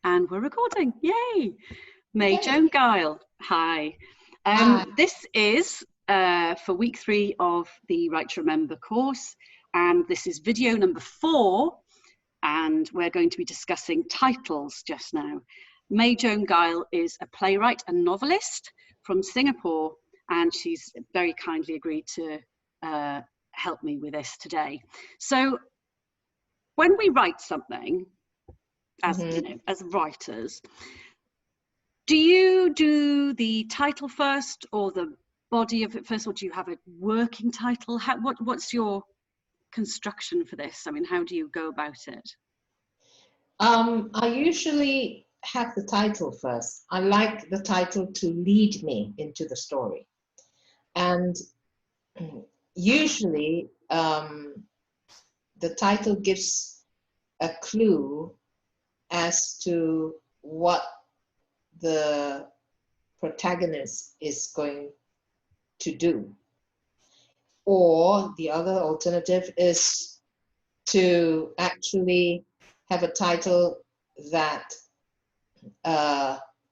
And we're recording. Yay! May Joan Guile. Hi. This is for week 3 of the Write to Remember course, and this is video number 4, and we're going to be discussing titles just now. May Joan Guile is a playwright and novelist from Singapore, and she's very kindly agreed to help me with this today. So when we write something, as you know, as writers, do you do the title first or the body of it first, or do you have a working title? What's your construction for this? I mean, how do you go about it? I usually have the title first. I like the title to lead me into the story. And usually the title gives a clue as to what the protagonist is going to do. Or the other alternative is to actually have a title that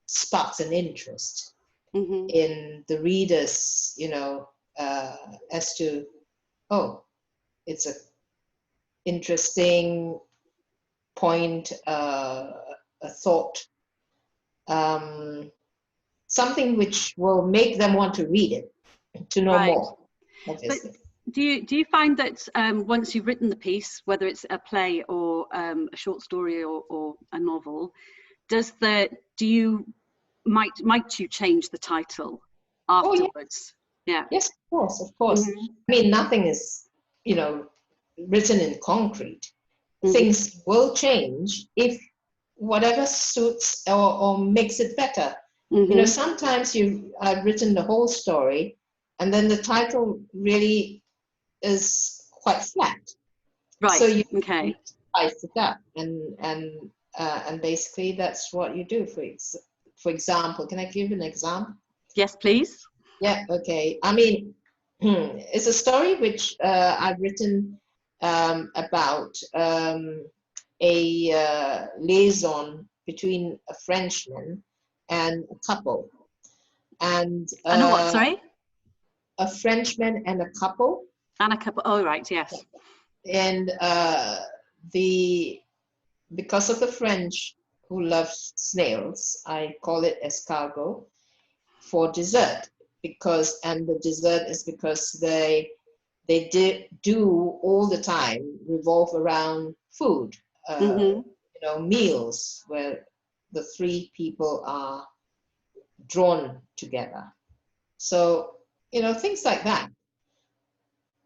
sparks an interest in the readers, you know, as to, oh, it's a interesting point, a thought, something which will make them want to read it, to know more, obviously. But do you find that once you've written the piece, whether it's a play or a short story or a novel, might you change the title afterwards? Oh, yeah. Yes, of course. I mean, nothing is, you know, written in concrete. Things will change if whatever suits or makes it better. You know, sometimes I've written the whole story and then the title really is quite flat. Right. So you spice it up, and basically that's what you do. For example, can I give an example? Yes, please. Yeah. Okay. I mean, it's a story which I've written about a liaison between a Frenchman and a couple. And what, sorry? A Frenchman and a couple. And a couple. Oh, right. Yes. And because of the French who love snails, I call it escargot for dessert, and the dessert is because they do all the time revolve around food, you know, meals where the 3 people are drawn together. So, you know, things like that.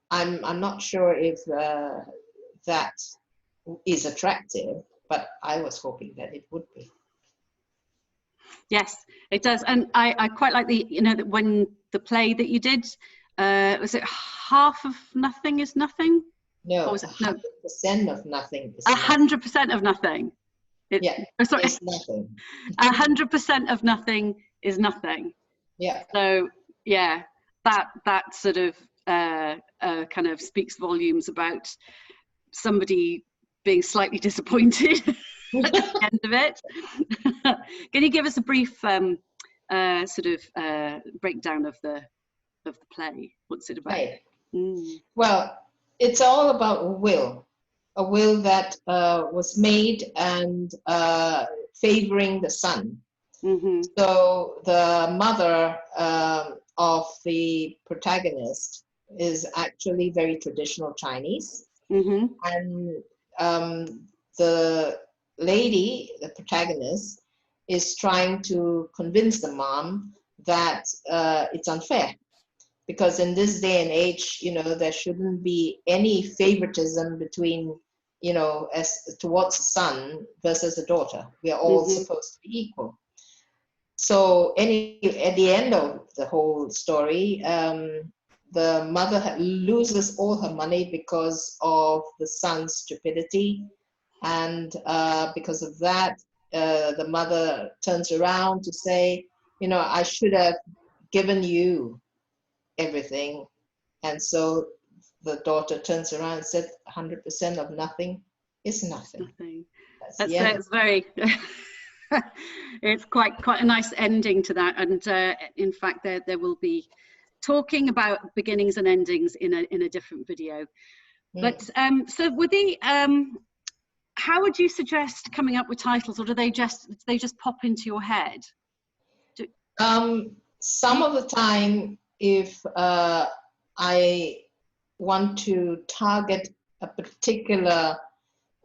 I'm not sure if that is attractive, but I was hoping that it would be. Yes, it does, and I quite like that when the play that you did, was it half of nothing is nothing? No, 100% of nothing is 100% of nothing. Sorry, it's nothing. 100% of nothing is nothing. Yeah. So yeah, that sort of kind of speaks volumes about somebody being slightly disappointed at the end of it. Can you give us a brief sort of breakdown of the play? What's it about? Right. Well, it's all about a will that was made and favoring the son. So the mother of the protagonist is actually very traditional Chinese, and the lady, the protagonist, is trying to convince the mom that it's unfair, because in this day and age, you know, there shouldn't be any favoritism between, you know, as towards a son versus a daughter. We are all supposed to be equal. So at the end of the whole story, the mother loses all her money because of the son's stupidity, and because of that, the mother turns around to say, you know, I should have given you everything. And so the daughter turns around and said, 100% of nothing is nothing. It's very it's quite a nice ending to that, and in fact there will be talking about beginnings and endings in a different video. But so with the how would you suggest coming up with titles, or do they just pop into your head? Some of the time, if I want to target a particular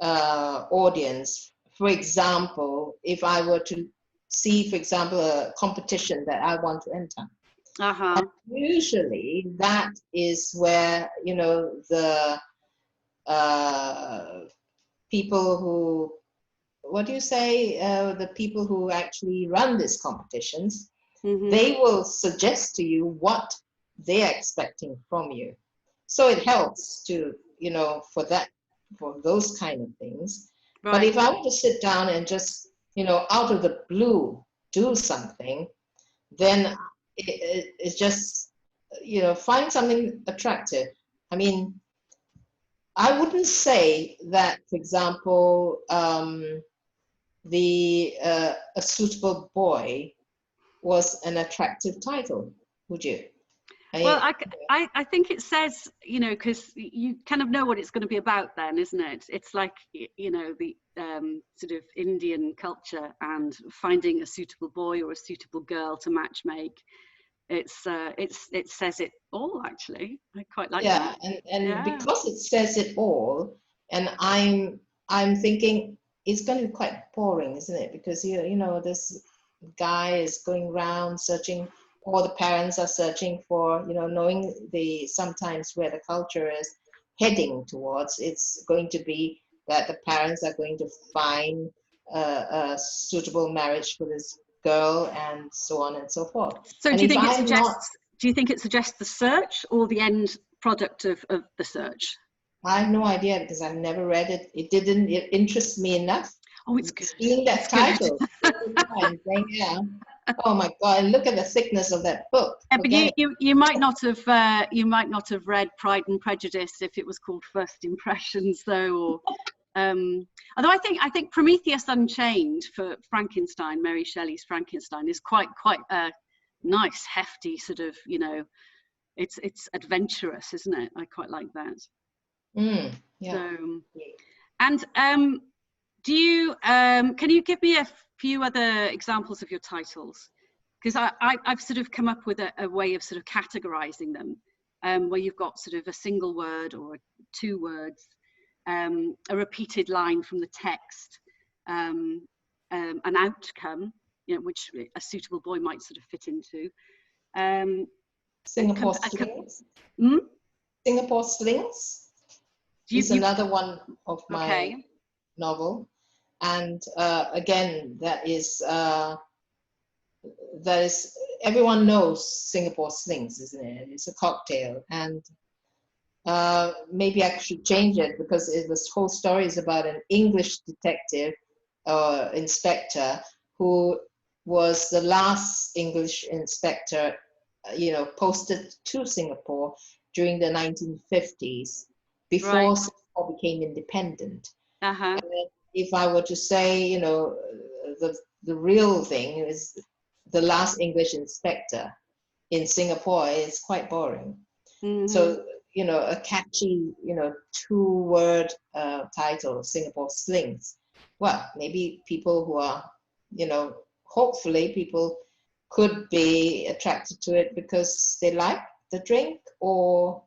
audience, for example, if I were to see, for example, a competition that I want to enter, usually that is where, you know, the people who, what do you say, the people who actually run these competitions, they will suggest to you what they're expecting from you. So it helps to, you know, for those kind of things. Right. But if I were to sit down and just, you know, out of the blue do something, then it's just, you know, find something attractive. I mean, I wouldn't say that, for example, a suitable boy was an attractive title, would you? Well, I think it says, you know, because you kind of know what it's going to be about then, isn't it? It's like, you know, the sort of Indian culture and finding a suitable boy or a suitable girl to match make. It says it all, actually. I quite like that. And because it says it all, and I'm thinking it's going to be quite boring, isn't it? Because you know, this guy is going around searching, or the parents are searching for, you know, knowing sometimes where the culture is heading towards. It's going to be that the parents are going to find a suitable marriage for this girl, and so on and so forth. So do you think it suggests the search or the end product of the search? I have no idea, because I've never read it. It didn't interest me enough. Oh, it's good. Seeing that title. Oh my God! And look at the thickness of that book. Yeah, but you might not have read Pride and Prejudice if it was called First Impressions, though. Or although I think Prometheus Unchained for Frankenstein, Mary Shelley's Frankenstein, is quite a nice, hefty sort of, you know, it's adventurous, isn't it? I quite like that. Yeah. So, and do you can you give me a few other examples of your titles? Because I've sort of come up with a way of sort of categorizing them, where you've got sort of a single word or 2 words, a repeated line from the text, an outcome, you know, which a suitable boy might sort of fit into. Singapore Slings. Singapore Slings is another one of my novel, and again, that is everyone knows Singapore Slings, isn't it? It's a cocktail, and maybe I should change it, because this whole story is about an English detective inspector who was the last English inspector, you know, posted to Singapore during the 1950s, before Singapore became independent. And if I were to say, you know, the real thing is the last English inspector in Singapore is quite boring. So, you know, a catchy, you know, 2-word title, Singapore Slings. Well, maybe people who are, you know, hopefully people could be attracted to it because they like the drink, or,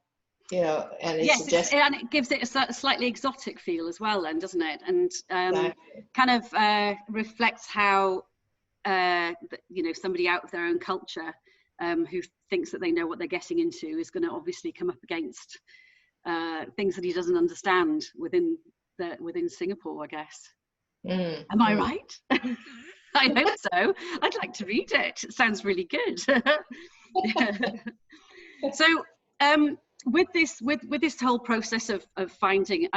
you know, and it suggests... and it gives it a slightly exotic feel as well, then, doesn't it? And kind of reflects how, you know, somebody out of their own culture who thinks that they know what they're getting into is going to obviously come up against things that he doesn't understand within Singapore, I guess. Am I right? I hope so. I'd like to read it. It sounds really good. So with this whole process of finding,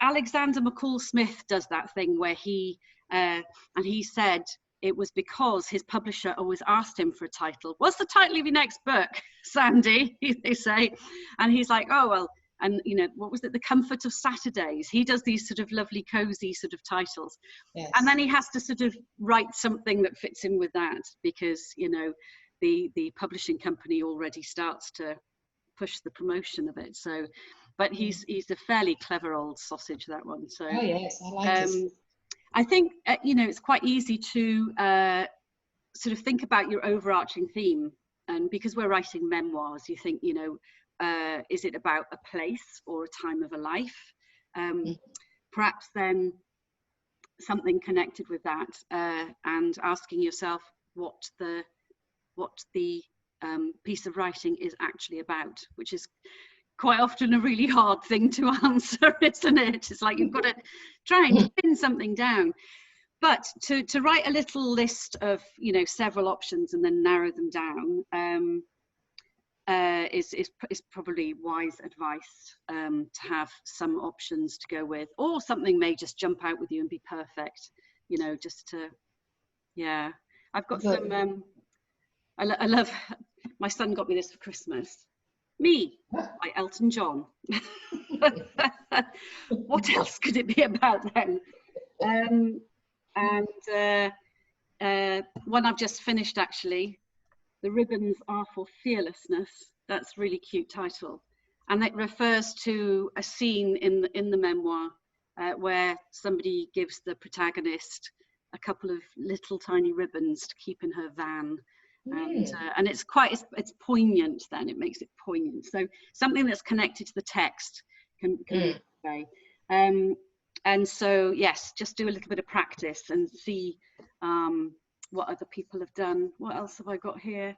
Alexander McCall Smith does that thing where he said it was because his publisher always asked him for a title. What's the title of your next book, Sandy? They say, and he's like, oh well, and you know, what was it, The Comfort of Saturdays. He does these sort of lovely cozy sort of titles. Yes. And then he has to sort of write something that fits in with that, because you know, the publishing company already starts to push the promotion of it. So, but he's a fairly clever old sausage, that one. So oh yes, I like it. I think you know, it's quite easy to sort of think about your overarching theme, and because we're writing memoirs, you think, you know, is it about a place or a time of a life? Perhaps then something connected with that, and asking yourself what the piece of writing is actually about, which is quite often a really hard thing to answer, isn't it? It's like you've got to try and pin something down. But to write a little list of, you know, several options and then narrow them down is probably wise advice, to have some options to go with, or something may just jump out with you and be perfect, you know, just to, yeah. I've got some, I love, my son got me this for Christmas. Me, by Elton John. What else could it be about then? One I've just finished, actually, The Ribbons Are for Fearlessness. That's a really cute title, and it refers to a scene in the memoir where somebody gives the protagonist a couple of little tiny ribbons to keep in her van. And it's it's poignant. Then it makes it poignant. So something that's connected to the text can be way. And so yes, just do a little bit of practice and see what other people have done. What else have I got here?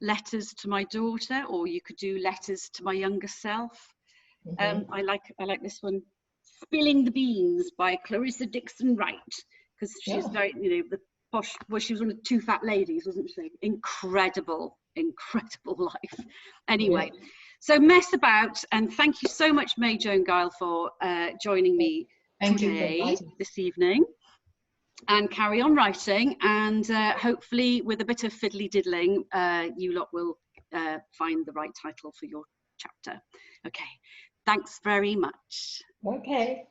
Letters to my daughter, or you could do letters to my younger self. I like this one, Spilling the Beans by Clarissa Dixon Wright, because she's very, you know, the posh, well, she was one of the two fat ladies, wasn't she? Incredible life. Anyway, so mess about, and thank you so much, May Joan Guile, for joining me today, this evening, and carry on writing, and hopefully with a bit of fiddly diddling, you lot will find the right title for your chapter. Okay, thanks very much. Okay.